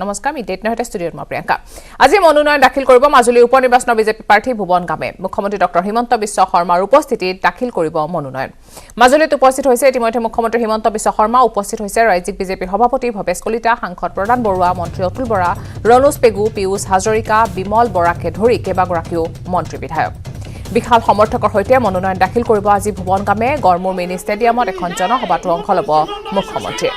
নমস্কাৰ মিটেট নহতে ষ্টুডিঅ'ত মই প্ৰিয়ংকা আজি মনোনয়ন দাখিল কৰিব মাজুলী উপনিৰ্বাচন বিজেপি প্ৰাৰ্থী ভুৱন গামে মুখ্যমন্ত্ৰী ডক্টৰ হিমন্ত বিশ্ব শৰ্মাৰ উপস্থিতিত দাখিল কৰিব মনোনয়ন মাজুলীত উপস্থিত হৈছে ইতিমধ্যে মুখ্যমন্ত্ৰী হিমন্ত বিশ্ব শৰ্মা উপস্থিত হৈছে ৰাজ্যিক বিজেপিৰ সভাপতি ভৱেশ কলিতা সাংসদ প্ৰদান বৰুৱা মন্ত্ৰী অতুল বৰা ৰণোজ পেগু পিয়ুষ হাজৰিকা বিমল বৰাকে ধৰি কেইবাগৰাকীও মন্ত্ৰী বিধায়ক বিশাল সমৰ্থকৰ সৈতে মনোনয়ন দাখিল কৰিব আজি ভুৱন গামে গড়মূৰ মিনি ষ্টেডিয়ামত এখন জনসভাত অংশ ল'ব মুখ্যমন্ত্ৰীয়ে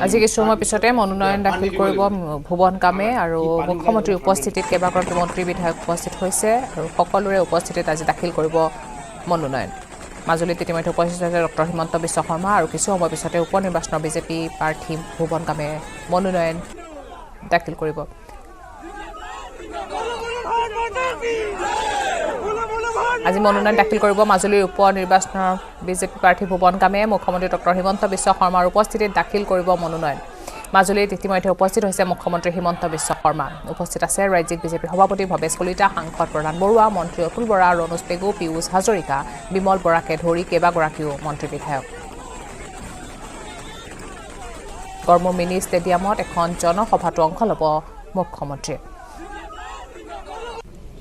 আজি কিছু সময় পিছতে মনোনয়ন দাখিল কৰিব ভুৱন গামে আৰু মুখ্যমন্ত্ৰীৰ উপস্থিতিত কেইবাগৰাকী মন্ত্ৰী বিধায়ক উপস্থিত হৈছে আৰু সকলোৰে উপস্থিতিত আজি দাখিল কৰিব মনোনয়ন মাজুলীত ইতিমধ্যে উপস্থিত হৈছে ডক্টৰ হিমন্ত বিশ্ব শৰ্মা আৰু কিছু সময় পিছতে উপনিৰ্বাচনৰ বিজেপি প্ৰাৰ্থী ভুৱন গামে মনোনয়ন দাখিল কৰিব আজি মনোনয়ন দাখিল কৰিব মাজুলীৰ উপনিৰ্বাচনৰ বিজেপি প্ৰাৰ্থী ভুৱন গামে মুখ্যমন্ত্ৰী ডক্টৰ হিমন্ত বিশ্ব শৰ্মাৰ উপস্থিতিত দাখিল কৰিব মনোনয়ন মাজুলীত ইতিমধ্যে উপস্থিত হৈছে মুখ্যমন্ত্ৰী হিমন্ত বিশ্ব শৰ্মা উপস্থিত আছে ৰাজ্যিক বিজেপি সভাপতি ভৱেশ কলিতা সাংসদ প্ৰদান বৰুৱা মন্ত্ৰী অতুল বৰা ৰণোজ পেগু পিয়ুষ হাজৰিকা বিমল বৰাকে ধৰি কেইবাগৰাকীও মন্ত্ৰী বিধায়ক গড়মূৰ মিনি ষ্টেডিয়ামত এখন জনসভাত অংশ ল'ব মুখ্যমন্ত্ৰীয়ে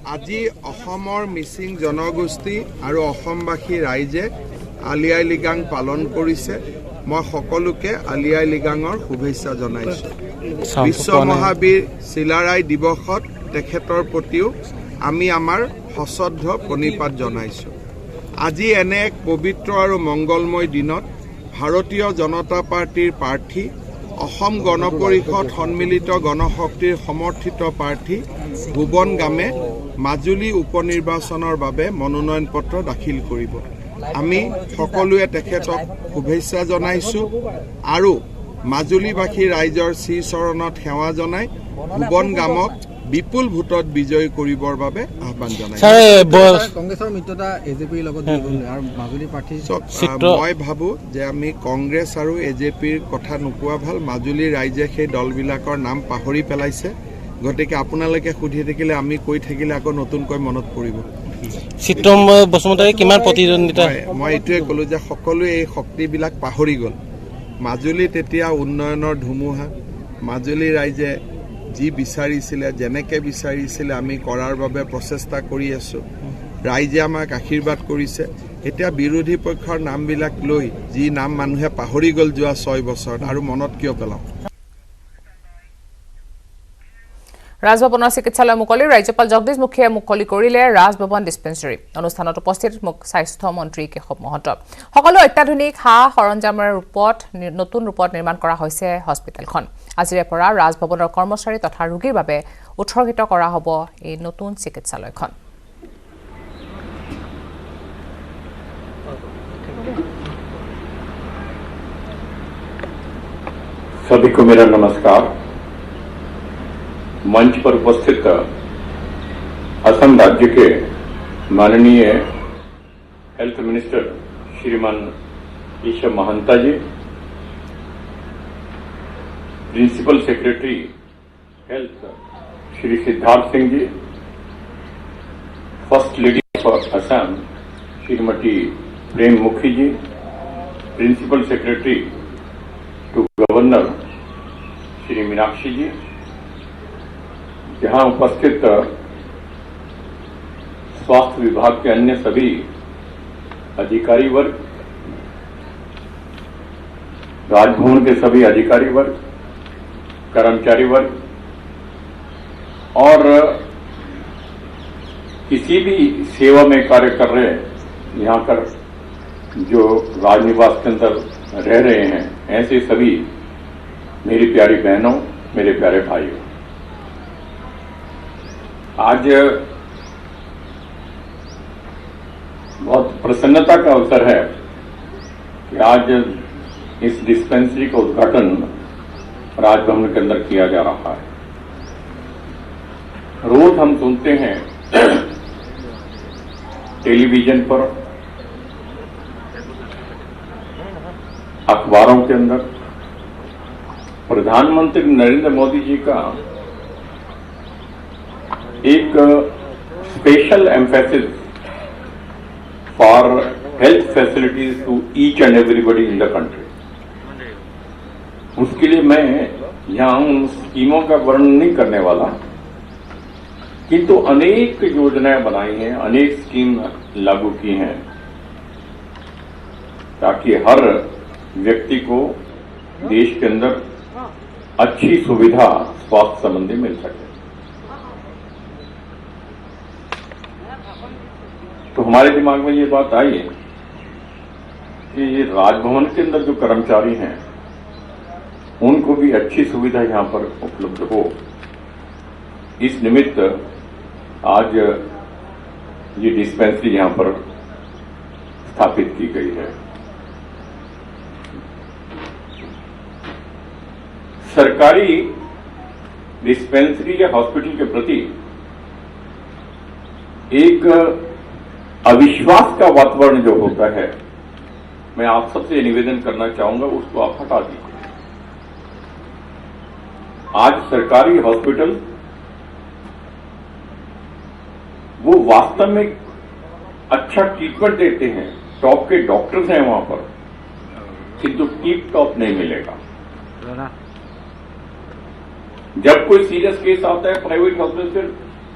আজি অসমৰ মিচিং জনগোষ্ঠী আৰু অসমবাসী ৰাইজে আলি আই লৃগাং পালন কৰিছে মই সকলোকে আলি আই লৃগাঙৰ শুভেচ্ছা জনাইছো বিশ্ব মহাবীৰ চিলাৰায় দিৱসত তেখেতৰ প্ৰতিও আমি আমাৰ সশ্ৰদ্ধ প্ৰণিপাত জনাইছো আজি এনে এক পবিত্ৰ আৰু মংগলময় দিনত ভাৰতীয় জনতা পাৰ্টিৰ প্ৰাৰ্থী অসম গণ পৰিষদ সন্মিলিত গণশক্তিৰ সমৰ্থিত প্ৰাৰ্থী ভুৱন গামে মাজুলী উপনিৰ্বাচনৰ বাবে মনোনয়ন পত্ৰ দাখিল কৰিব আমি সকলোৱে তেখেতক শুভেচ্ছা জনাইছো আৰু মাজুলীবাসী ৰাইজৰ শ্ৰীচৰণত সেৱা জনাই ভুৱন গামক বিপুল ভোটত বিজয়ী কৰিবৰ বাবে আহ্বান জনাইছো কংগ্ৰেছৰ মিত্ৰতা এজেপিৰ লগত আৰু মাজুলী প্ৰাৰ্থী মই ভাবো যে আমি কংগ্ৰেছ আৰু এজেপিৰ কথা নোকোৱা ভাল মাজুলী ৰাইজে সেই দলবিলাকৰ নাম পাহৰি পেলাইছে গতিকে আপোনালোকে সুধি থাকিলে আমি কৈ থাকিলে আকৌ নতুনকৈ মনত পৰিব চিত্ৰম বসুমতাৰী কিমান প্ৰতিদ্বন্দ্বিতা মই এইটোৱে ক'লো যে সকলোৱে এই শক্তিবিলাক পাহৰি গ'ল মাজুলীত এতিয়া উন্নয়নৰ ধুমুহা মাজুলী ৰাইজে যি বিচাৰিছিলে যেনেকৈ বিচাৰিছিলে আমি কৰাৰ বাবে প্ৰচেষ্টা কৰি আছো ৰাইজে আমাক আশীৰ্বাদ কৰিছে এতিয়া বিৰোধী পক্ষৰ নামবিলাক লৈ যি নাম মানুহে পাহৰি গ'ল যোৱা 6 বছৰত আৰু মনত কিয় পেলাম ৰাজভৱনৰ চিকিৎসালয় মুকলি ৰাজ্যপাল জগদীশ মুখীয়ে মুকলি কৰিলে ৰাজভৱন ডিস্পেন্সাৰী অনুষ্ঠানত উপস্থিত স্বাস্থ্য মন্ত্ৰী কেশৱ মহন্ত সকলো অত্যাধুনিক সা সৰঞ্জামৰ ৰূপত নতুন ৰূপত নিৰ্মাণ কৰা হৈছে হস্পিটেলখন আজিৰে পৰা ৰাজভৱনৰ কৰ্মচাৰী তথা ৰোগীৰ বাবে উৎসৰ্গিত কৰা হ'ব এই নতুন চিকিৎসালয়খন सभी को मेरा नमस्कार मंच पर उपस्थित असम राज्य के माननीय health minister Shriman Isha Mahanta ji principal secretary health Shri Siddharth Singh ji first lady of Assam Shrimati Prem Mukhi ji principal secretary to governor Shri Meenakshi ji यहां उपस्थित स्वास्थ्य विभाग के अन्य सभी अधिकारी वर्ग राजभवन के सभी अधिकारी वर्ग कर्मचारी वर्ग और किसी भी सेवा में कार्य कर रहे यहाँ कर जो राजनिवास के अंदर रह रहे हैं ऐसे सभी मेरी प्यारी बहनों मेरे प्यारे भाइयों आज बहुत प्रसन्नता का अवसर है कि आज इस डिस्पेंसरी का उद्घाटन राजभवन के अंदर किया जा रहा है। रोज हम सुनते हैं टेलीविजन पर, अखबारों के अंदर प्रधानमंत्री नरेंद्र मोदी जी का एक special emphasis for health facilities to each and everybody in the country. उसके लिए मैं यहां उन स्कीमों का वर्णन नहीं करने वाला, किंतु अनेक योजनाएं बनाई हैं, अनेक स्कीम लागू की हैं ताकि हर व्यक्ति को देश के अंदर अच्छी सुविधा स्वास्थ्य संबंधी मिल सके। तो हमारे दिमाग में ये बात आई है कि ये राजभवन के अंदर जो कर्मचारी हैं उनको भी अच्छी सुविधा यहां पर उपलब्ध हो। इस निमित्त आज ये डिस्पेंसरी यहां पर स्थापित की गई है। सरकारी डिस्पेंसरी या हॉस्पिटल के प्रति एक अविश्वास का वातावरण जो होता है, मैं आप सबसे निवेदन करना चाहूंगा उसको आप हटा दीजिए। आज सरकारी हॉस्पिटल वो वास्तव में अच्छा ट्रीटमेंट देते हैं, टॉप के डॉक्टर्स हैं वहां पर, किंतु टिप टॉप नहीं मिलेगा। जब कोई सीरियस केस आता है प्राइवेट हॉस्पिटल से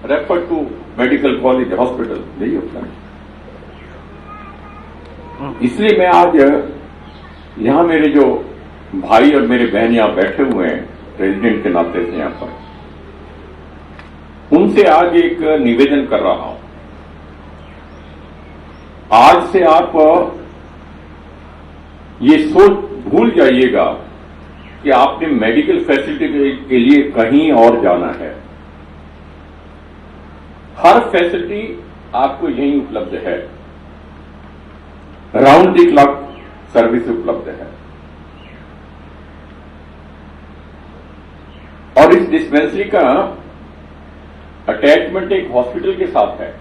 refer to medical college hospital, यही होता है। इसलिए मैं आज यहां मेरे जो भाई और मेरे बहन यहां बैठे हुए हैं प्रेसिडेंट के नाते से यहां पर, उनसे आज एक निवेदन कर रहा हूं। आज से आप ये सोच भूल जाइएगा कि आपने मेडिकल फैसिलिटी के लिए कहीं और जाना है। हर फैसिलिटी आपको यहीं उपलब्ध है, राउंड द क्लॉक सर्विस उपलब्ध है। और इस डिस्पेंसरी का अटैचमेंट एक हॉस्पिटल के साथ है,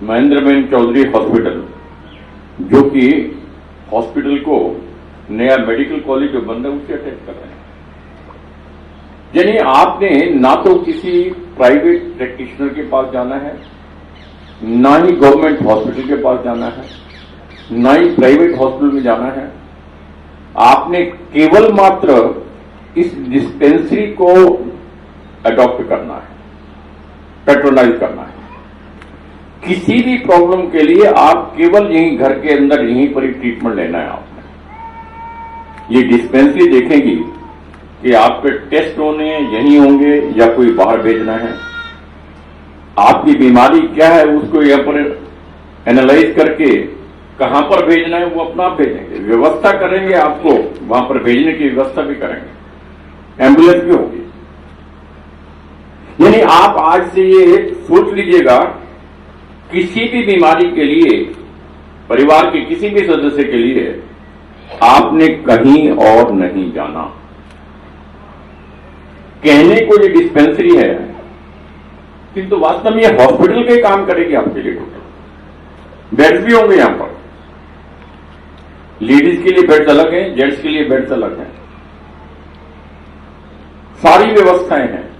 महेंद्रमोहन चौधरी हॉस्पिटल, जो कि हॉस्पिटल को नया मेडिकल कॉलेज जो बन रहा है उससे अटैच कर रहे हैं। यानी आपने ना तो किसी प्राइवेट प्रैक्टिशनर के पास जाना है, ना ही गवर्नमेंट हॉस्पिटल के पास जाना है, ना ही प्राइवेट हॉस्पिटल में जाना है। आपने केवल मात्र इस डिस्पेंसरी को अडॉप्ट करना है, पेट्रोनाइज करना है। किसी भी प्रॉब्लम के लिए आप केवल यहीं घर के अंदर यहीं पर ही ट्रीटमेंट लेना है आपने। ये डिस्पेंसरी देखेगी कि आपके टेस्ट होने यहीं होंगे या कोई बाहर भेजना है, आपकी बीमारी क्या है उसको यहाँ पर एनालाइज करके कहां पर भेजना है वो अपना आप भेजेंगे, व्यवस्था करेंगे, आपको वहां पर भेजने की व्यवस्था भी करेंगे, एम्बुलेंस भी होगी। यानी आप आज से ये सोच लीजिएगा, किसी भी बीमारी के लिए, परिवार के किसी भी सदस्य के लिए आपने कहीं और नहीं जाना। कहने को ये डिस्पेंसरी है, किंतु वास्तव में ये हॉस्पिटल के काम करेगी आपके लिए। टोटल बेड्स भी होंगे यहां पर, लेडीज के लिए बेड्स अलग हैं, जेंट्स के लिए बेड्स अलग हैं, सारी व्यवस्थाएं हैं।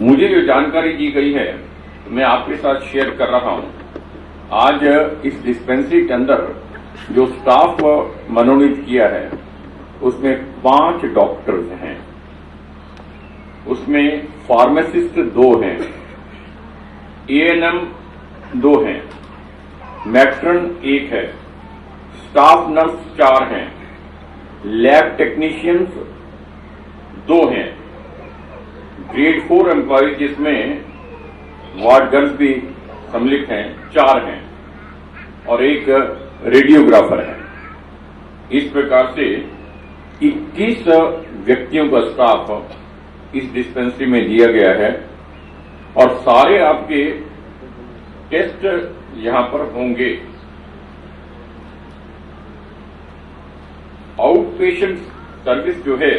मुझे जो जानकारी दी गई है मैं आपके साथ शेयर कर रहा हूं। आज इस डिस्पेंसरी के अंदर जो स्टाफ मनोनीत किया है उसमें 5 डॉक्टर्स हैं, उसमें फार्मासिस्ट 2 हैं, एएनएम 2 हैं, मैट्रन 1 है, स्टाफ नर्स 4 हैं, लैब टेक्नीशियंस 2 हैं, ग्रेड 4 एम्प्लॉय जिसमें वार्ड गर्ल्स भी सम्मिलित हैं 4 हैं, और एक रेडियोग्राफर है। इस प्रकार से 21 व्यक्तियों का स्टाफ इस डिस्पेंसरी में दिया गया है, और सारे आपके टेस्ट यहां पर होंगे। आउट पेशेंट सर्विस जो है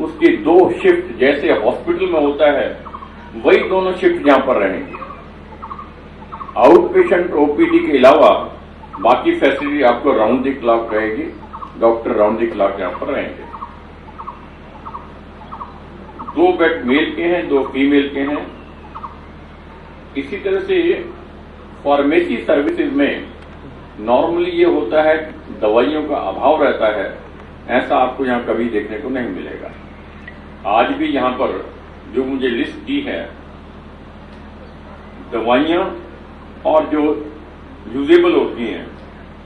उसकी 2 शिफ्ट जैसे हॉस्पिटल में होता है वही दोनों शिफ्ट यहां पर रहेंगे। आउट पेशेंट ओपीडी के अलावा बाकी फैसिलिटी आपको राउंड द क्लॉक रहेगी, डॉक्टर राउंड द क्लॉक यहां पर रहेंगे। 2 बेड मेल के हैं, 2 फीमेल के हैं। इसी तरह से फार्मेसी सर्विसेज में नॉर्मली ये होता है दवाइयों का अभाव रहता है, ऐसा आपको यहां कभी देखने को नहीं मिलेगा। आज भी यहां पर जो मुझे लिस्ट दी है, दवाइयां और जो यूजेबल होती हैं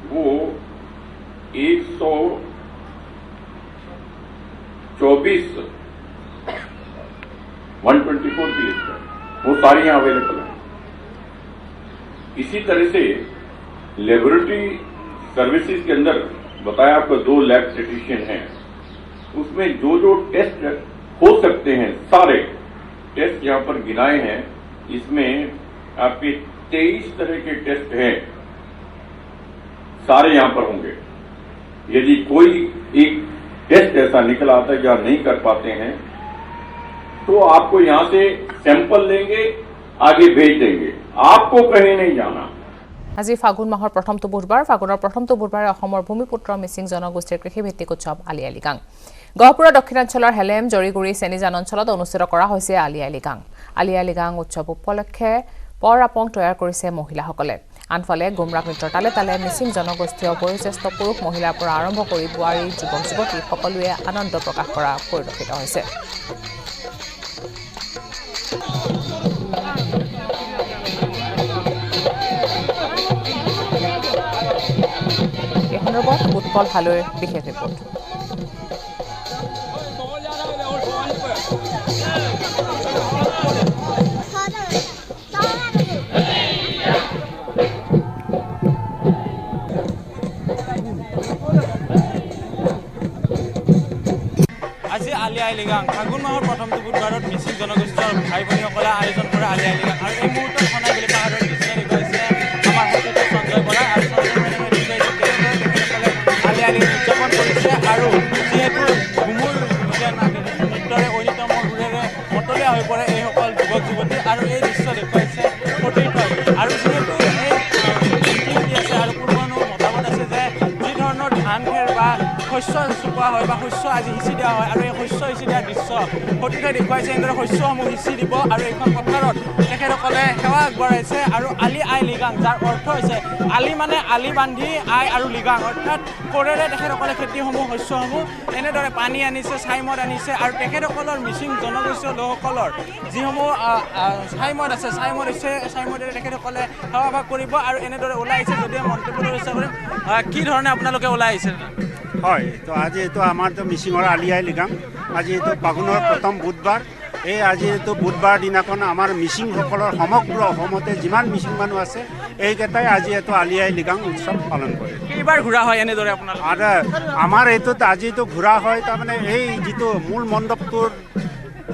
वो 124 124 की लिस्ट है, वो सारी यहां अवेलेबल है। इसी तरह से लेबोरेटरी सर्विसेज के अंदर बताया आपको 2 लैब टेक्नीशियन हैं, उसमें जो जो टेस्ट हो सकते हैं सारे टेस्ट यहां पर गिनाए हैं। इसमें आपके 23 तरह के टेस्ट हैं, सारे यहां पर होंगे। यदि कोई एक टेस्ट ऐसा निकल आता है या नहीं कर पाते हैं तो आपको यहां से सैंपल लेंगे, आगे भेज देंगे, आपको कहीं नहीं जाना। আজি ফাগুন মাহৰ প্ৰথমটো বুধবাৰ। ফাগুনৰ প্ৰথমটো বুধবাৰে অসমৰ ভূমিপুত্ৰ মিচিং জনগোষ্ঠীৰ কৃষিভিত্তিক উৎসৱ আলি আই লৃগাং। গহপুৰৰ দক্ষিণাঞ্চলৰ হেলেম, জৰিগুৰি, চেনিজান অঞ্চলত অনুষ্ঠিত কৰা হৈছে আলি আই লৃগাং। আলি আই লৃগাং উৎসৱ উপলক্ষে পৰ আপং তৈয়াৰ কৰিছে মহিলাসকলে। আনফালে গুমৰাগ নৃত্যৰ তালে তালে মিচিং জনগোষ্ঠীয় বয়োজ্যেষ্ঠ পুৰুষ মহিলাৰ পৰা আৰম্ভ কৰি বোৱাৰী যুৱক যুৱতী সকলোৱে আনন্দ প্ৰকাশ কৰা পৰিলক্ষিত হৈছে। এই সন্দৰ্ভত উৎপল হালৈৰ বিশেষ ৰিপৰ্ট। আজি আলি আই লৃগাং ফাগুন মাহৰ প্ৰথমটো বুধবাৰত মিচিং জনগোষ্ঠীৰ ভাই ভনীসকলে আয়োজন কৰে আলি আই লৃগাং। আৰু এই মুহূৰ্তত সোণাগুৰি পাহাৰৰ নিচিনা দেখুৱাইছে আমাৰ সতীৰ্থ সঞ্জয় বৰা আৰু সঞ্জয় বৰাই দেখুৱাইছে তেখেতসকলে আলি আই লৃগাং উদযাপন কৰিছে। আৰু যিহেতু ঘুমুৰ নৃত্যৰে ঐনিতমৰ সুৰেৰে মতলীয়া হৈ পৰে এইসকল যুৱক যুৱতী, আৰু এই দৃশ্য দেখুৱাইছে সতীৰ্থই। আৰু যিহেতু এই ৰীতি আছে আৰু পূৰ্বানুৰ মতামত আছে যে যি ধৰণৰ ধান খেৰ বা শস্য চপোৱা হয় বা শস্য আজি সিঁচি দিয়া হয়, আৰু এই শস্য সিঁচি দিয়াৰ দৃশ্য সতীৰ্থই দেখুৱাইছে। এনেদৰে শস্যসমূহ সিঁচি দিব আৰু এইখন পথাৰত তেখেতসকলে সেৱা আগবঢ়াইছে। আৰু আলি আই লৃগাং, যাৰ অৰ্থ হৈছে আলি মানে আলি বান্ধি, আই আৰু লৃগাং অৰ্থাৎ কোৰেৰে তেখেতসকলে খেতিসমূহ শস্যসমূহ এনেদৰে পানী আনিছে, ছাইমদ আনিছে। আৰু তেখেতসকলৰ মিচিং জনগোষ্ঠীয় লোকসকলৰ যিসমূহ ছাইমদ আছে, ছাইমদেৰে তেখেতসকলে সেৱা ভাগ কৰিব আৰু এনেদৰে ওলাই আহিছে। যদিও মন্তব্য চেষ্টা কৰিম, কি ধৰণে আপোনালোকে ওলাই আহিছে? হয়, তো আজি এইটো আমাৰতো মিচিঙৰ আলি আই লৃগাং। আজি এইটো ফাগুনৰ প্ৰথম বুধবাৰ। এই আজি এইটো বুধবাৰ দিনাখন আমাৰ মিচিংসকলৰ সমগ্ৰ অসমতে যিমান মিচিং মানুহ আছে এইকেইটাই আজি এইটো আলি আই লৃগাং উৎসৱ পালন কৰে। কেইবাৰ ঘূৰা হয় এনেদৰে আপোনালোক? আৰু আমাৰ এইটোত আজিতো ঘূৰা হয়, তাৰমানে এই যিটো মূল মণ্ডপটোৰ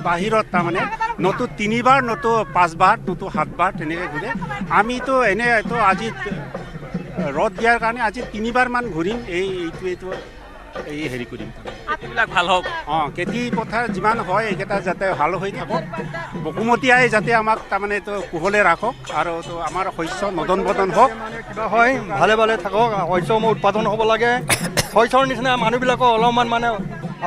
বাহিৰত তাৰমানে নতু 3বাৰ, নতু 5বাৰ, নতু 7বাৰ তেনেকৈ ঘূৰে। আমিতো এনেই এইটো আজি ৰদ দিয়াৰ কাৰণে আজি 3বাৰ মান ঘূৰিম। এইটো এই হেৰি কৰিম, খেতিবিলাক ভাল হওক। খেতি পথাৰ যিমান হয় এইকেইটা যাতে ভাল হৈ থাকক, বসুমতীয়াই যাতে আমাক তাৰমানে এইটো কুশলে ৰাখক, আৰু তো আমাৰ শস্য নদন বদন হওক, কিবা হয় ভালে ভালে থাকক, শস্যসমূহ উৎপাদন হ'ব লাগে। শস্যৰ নিচিনা মানুহবিলাকক অলপমান মানে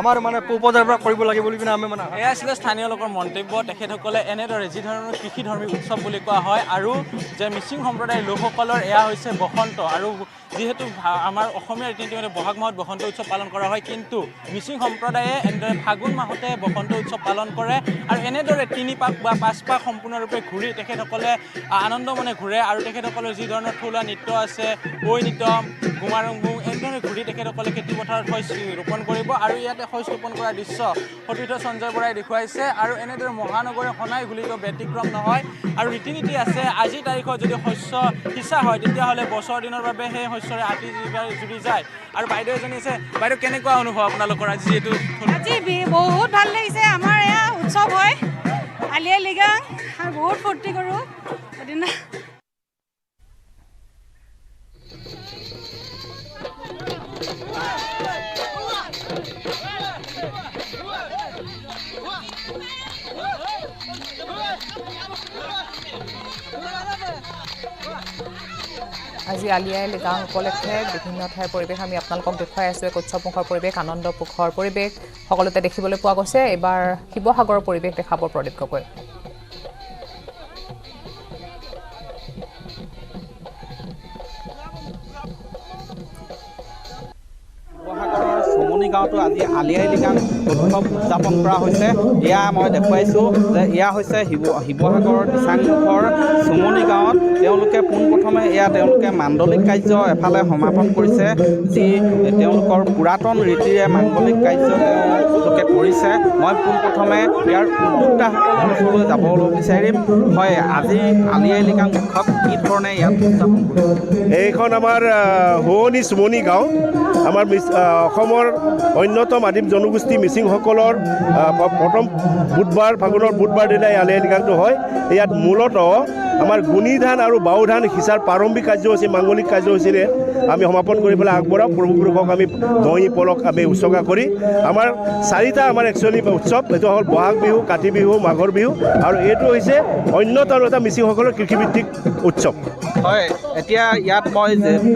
আমাৰ মানে পূৰ্বজাৰ কৰিব লাগে বুলি কিনে আমি মানে। এয়া আছিলে স্থানীয় লোকৰ মন্তব্য। তেখেতসকলে এনেদৰে যি ধৰণৰ কৃষিধৰ্মী উৎসৱ বুলি কোৱা হয়, আৰু যে মিচিং সম্প্ৰদায়ৰ লোকসকলৰ এয়া হৈছে বসন্ত। আৰু যিহেতু আমাৰ অসমীয়া ৰীতি নীতি বহাগ মাহত বসন্ত উৎসৱ পালন কৰা হয়, কিন্তু মিচিং সম্প্ৰদায়ে এনেদৰে ফাগুন মাহতে বসন্ত উৎসৱ পালন কৰে। আৰু এনেদৰে 3 পাক বা 5 পাক সম্পূৰ্ণৰূপে ঘূৰি তেখেতসকলে আনন্দ মনে ঘূৰে। আৰু তেখেতসকলৰ যি ধৰণৰ থলুৱা নৃত্য আছে, ঐ নৃত্য, গুমাৰংগু, এনেদৰে ঘূৰি তেখেতসকলে খেতিপথাৰত শস্য ৰোপণ কৰিব। আৰু ইয়াতে শস্য ৰোপণ কৰাৰ দৃশ্য সতীৰ্থ সঞ্জয় বৰাই দেখুৱাইছে। আৰু এনেদৰে মহানগৰে সনাই ব্যতিক্ৰম নহয়। আৰু ৰীতি নীতি আছে, আজিৰ তাৰিখত যদি শস্য সিঁচা হয় তেতিয়াহ'লে বছৰ দিনৰ বাবে সেই শস্যৰে আতি জুৰি যায়। আৰু বাইদেউ এজনী আছে, বাইদেউ কেনেকুৱা অনুভৱ আপোনালোকৰ আজি? যিহেতু আজি বহুত ভাল লাগিছে। আমাৰ এয়া উৎসৱ হয় আলি আই লৃগাং, আৰু বহুত ফূৰ্তি কৰোঁ সেইদিনা। আজি আলি আই লৃগাং উপলক্ষে বিভিন্ন ঠাইৰ পৰিৱেশ আমি আপোনালোকক দেখুৱাই আছোঁ। এক উৎসৱমুখৰ পৰিৱেশ, আনন্দমুখৰ পৰিৱেশ সকলোতে দেখিবলৈ পোৱা গৈছে। এইবাৰ শিৱসাগৰৰ পৰিৱেশ দেখাব প্ৰদীপ গগৈ। শিৱসাগৰৰ চমনি গাঁৱতো আজি আলি আই লৃগাং উৎসৱ উদযাপন কৰা হৈছে। এয়া মই দেখুৱাইছোঁ যে এয়া হৈছে শিৱসাগৰৰ দিচাংমুখৰ চমনি গাঁৱত তেওঁলোকে পোনপ্ৰথমে তেওঁলোকে মাণ্ডলিক কাৰ্য এফালে সমাপন কৰিছে। যি তেওঁলোকৰ পুৰাতন ৰীতিৰে মাণ্ডলিক কাৰ্য তেওঁলোকে কৰিছে। মই পোনপ্ৰথমে ইয়াৰ উদ্যোক্তাসকলৰ ওচৰলৈ যাবলৈ বিচাৰিম। হয়, আজি আলি আই লৃগাং উৎসৱ কি ধৰণে ইয়াত উদযাপন কৰিছে? এইখন আমাৰ শুৱনি চুমনি গাঁও। আমাৰ অসমৰ অন্যতম আদিম জনগোষ্ঠী মিচিংসকলৰ প্ৰথম বুধবাৰ, ফাগুনৰ বুধবাৰ দিনাই আলি আই লৃগাংটো হয়। ইয়াত মূলতঃ আমাৰ গুণী ধান আৰু বাও ধান সিঁচাৰ প্ৰাৰম্ভিক কাৰ্যসূচী, মাংগলিক কাৰ্যসূচীৰে আমি সমাপন কৰি পেলাই আগবঢ়াওঁ। পূৰ্বপুৰুষক আমি দহি পলক আমি উৎসৰ্গা কৰি আমাৰ চাৰিটা আমাৰ একচুৱেলি উৎসৱ। এইটো হ'ল বহাগ বিহু, কাতি বিহু, মাঘৰ বিহু, আৰু এইটো হৈছে অন্যতম এটা মিচিংসকলৰ কৃষিভিত্তিক উৎসৱ। হয়, এতিয়া ইয়াত মই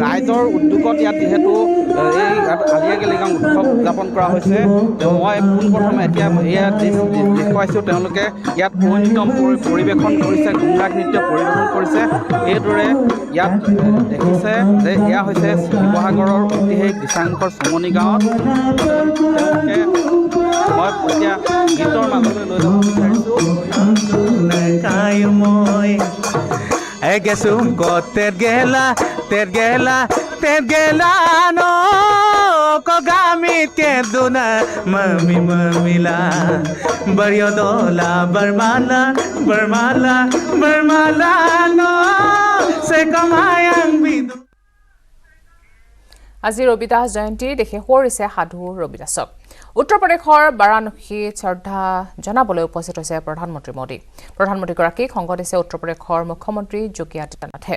ৰাইজৰ উদ্যোগত ইয়াত যিহেতু এই আলি আই লৃগাং উৎসৱ উদযাপন কৰা হৈছে, মই পোনপ্ৰথমে এতিয়া ইয়াত দেখুৱাইছোঁ তেওঁলোকে ইয়াত ঐনিতম পৰিৱেশন কৰিছে, গুমৰাগ নৃত্য পৰিৱেশন কৰিছে। এইদৰে ইয়াত দেখিছে যে এয়া হৈছে শিৱসাগৰৰ ঐতিহাসিক দিচাংমুখৰ চমনি গাঁৱত। তেওঁলোকে মই এতিয়া গীতৰ মাজলৈ লৈ যাব বিচাৰিছোঁ। আজি ৰবিদাস জয়ন্তী, দেশে সোঁৱৰিছে সাধু ৰবিদাসক। উত্তৰ প্ৰদেশৰ বাৰাণসীত শ্ৰদ্ধা জনাবলৈ উপস্থিত হৈছে প্ৰধানমন্ত্ৰী মোদী। প্ৰধানমন্ত্ৰীগৰাকীক সংগ দিছে উত্তৰ প্ৰদেশৰ মুখ্যমন্ত্ৰী যোগী আদিত্যনাথে।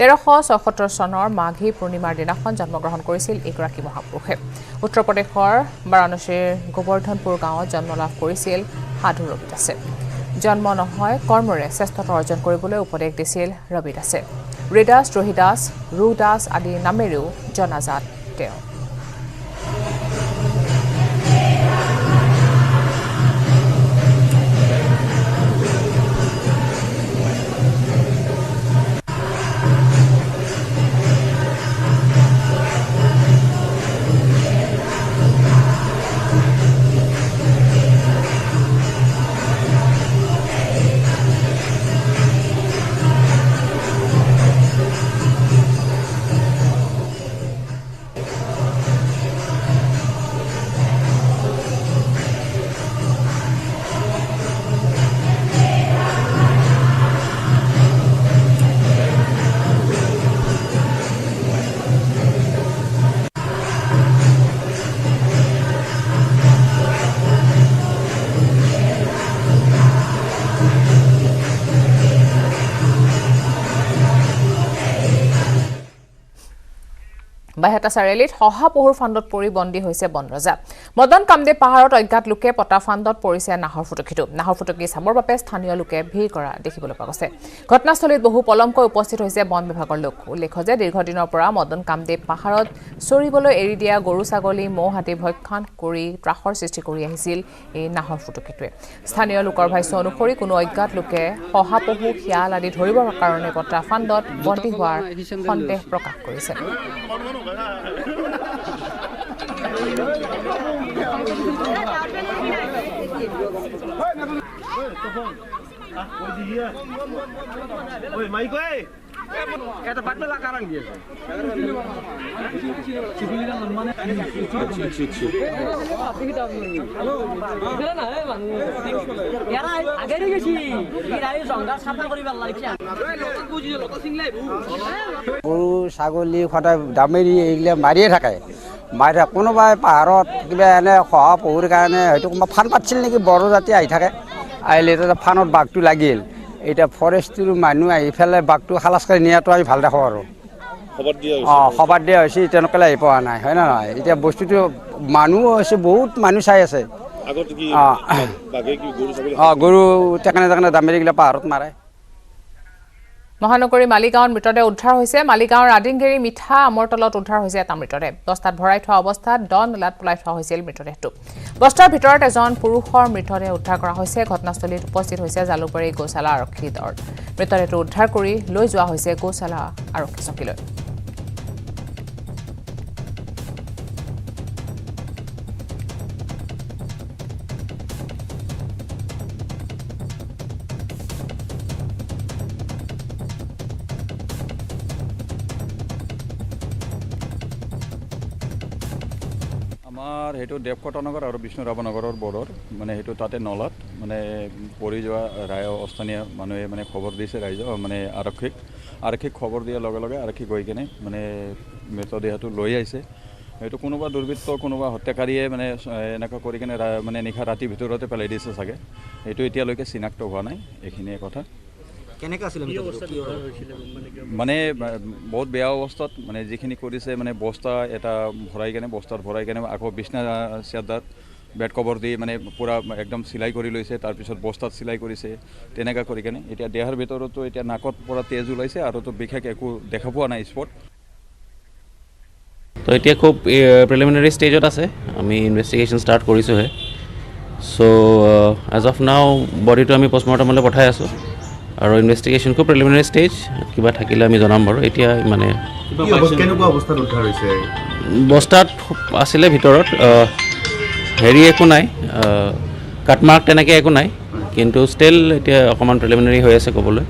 1376 চনৰ মাঘী পূৰ্ণিমাৰ দিনাখন জন্মগ্ৰহণ কৰিছিল এইগৰাকী মহাপুৰুষে। উত্তৰ প্ৰদেশৰ বাৰাণসীৰ গোবৰ্ধনপুৰ গাঁৱত জন্ম লাভ কৰিছিল সাধু ৰবিদাসে। জন্ম নহয় কৰ্মৰে শ্ৰেষ্ঠতা অৰ্জন কৰিবলৈ উপদেশ দিছিল ৰবিদাসে। ৰিদাস, ৰহিদাস, ৰুদাস আদি নামেৰেও জনাজাত তেওঁ। বাইহাটা চাৰিআলিত শহাপহুৰ ফাণ্ডত পৰি বন্দী হৈছে বনৰজা। মদন কামদেৱ পাহাৰত অজ্ঞাত লোকে পতা ফাণ্ডত পৰিছে নাহৰ ফুটুকিটো। নাহৰ ফুটুকি চাবৰ বাবে স্থানীয় লোকে ভিৰ কৰা দেখিবলৈ পোৱা গৈছে। ঘটনাস্থলীত বহু পলমকৈ উপস্থিত হৈছে বন বিভাগৰ লোক। উল্লেখ্য যে দীৰ্ঘদিনৰ পৰা মদন কামদেৱ পাহাৰত চৰিবলৈ এৰি দিয়া গৰু ছাগলী, মৌ হাতী ভক্ষণ কৰি ত্ৰাসৰ সৃষ্টি কৰি আহিছিল এই নাহৰ ফুটুকিটোৱে। স্থানীয় লোকৰ ভাষ্য অনুসৰি কোনো অজ্ঞাত লোকে শহাপহু, শিয়াল আদি ধৰিবৰ কাৰণে পতা ফাণ্ডত বন্দী হোৱাৰ সন্দেহ প্ৰকাশ কৰিছে। গৰু ছাগলী সদায় দামেৰি এইগিলা মাৰিয়ে থাকে। কোনোবাই পাহাৰত কিবা এনে শহাপহুৰ কাৰণে হয়তো কোনোবা ফান পাতিছিল নেকি, বড়োজাতি আহি থাকে। আহিলে তাতে ফানত বাঘটো লাগিল। এতিয়া ফৰেষ্টৰ মানুহ আহি পেলাই বাঘটো খালাচ কৰি নিয়াটো আমি ভাল দেখোঁ আৰু। খবৰ দিয়া হৈছে, তেওঁলোকে আহি পোৱা নাই, হয় নে নহয়? এতিয়া বস্তুটো মানুহ হৈছে, বহুত মানুহ চাই আছে। গৰু টেকেনে টেকেনে দামেৰিগিলা পাহাৰত মাৰে। মহানগৰী মালিগাঁৱত মৃতদেহ উদ্ধাৰ হৈছে। মালিগাঁৱৰ আদিংগেৰী মিঠা আমৰ তলত উদ্ধাৰ হৈছে এটা মৃতদেহ। বস্তাত ভৰাই থোৱা অৱস্থাত দ নলাত পলাই থোৱা হৈছিল মৃতদেহটো। বস্তাৰ ভিতৰত এজন পুৰুষৰ মৃতদেহ উদ্ধাৰ কৰা হৈছে। ঘটনাস্থলীত উপস্থিত হৈছে জালুকবাৰী গৌশালা আৰক্ষী দল। মৃতদেহটো উদ্ধাৰ কৰি লৈ যোৱা হৈছে গৌশালা আৰক্ষী চকীলৈ। আমাৰ সেইটো দেৱকটানগৰ আৰু বিষ্ণুৰাভানগৰৰ বৰ্ডৰ মানে সেইটো তাতে নলাত মানে পৰি যোৱা স্থানীয় মানুহে মানে খবৰ দিছে ৰাইজক মানে আৰক্ষীক খবৰ দিয়াৰ লগে লগে আৰক্ষী গৈ কিনে মানে মৃতদেহটো লৈ আহিছে। সেইটো কোনোবা দুৰ্বৃত্ত কোনোবা হত্যাকাৰীয়ে মানে এনেকুৱা কৰি কিনে মানে নিশা ৰাতিৰ ভিতৰতে পেলাই দিছে চাগে। সেইটো এতিয়ালৈকে চিনাক্ত হোৱা নাই। এইখিনিয়ে কথা। মানে বহুত বেয়া অৱস্থাত মানে যিখিনি কৰিছে মানে বস্তা এটা ভৰাই কেনে বস্তাত ভৰাই কেনে আকৌ বিছনা চাদৰ বেড কভাৰ দি মানে পূৰা একদম চিলাই কৰি লৈছে। তাৰপিছত বস্তাত চিলাই কৰিছে তেনেকুৱা কৰি কেনে এতিয়া দেহাৰ ভিতৰতো এতিয়া নাকত পৰা তেজ ওলাইছে আৰু তো বিশেষ একো দেখা পোৱা নাই স্পট। তো এতিয়া খুব প্ৰিলিমিনাৰী ষ্টেজত আছে। আমি ইনভেষ্টিগেশ্যন ষ্টাৰ্ট কৰিছোঁহে। চ' এজ অফ নাও বডিটো আমি পষ্টমৰ্টমলৈ পঠাই আছোঁ আৰু ইনভেষ্টিগেশ্যন খুব প্ৰিলিমিনাৰী ষ্টেজ। কিবা থাকিলে আমি জনাম বাৰু। এতিয়া মানে কেনেকুৱা অৱস্থাত উদ্ধাৰ হৈছে? বস্তাত আছিলে ভিতৰত হেৰি একো নাই, কাটমাৰ্ক তেনেকৈ একো নাই, কিন্তু ষ্টিল এতিয়া অকণমান প্ৰিলিমিনাৰী হৈ আছে ক'বলৈ।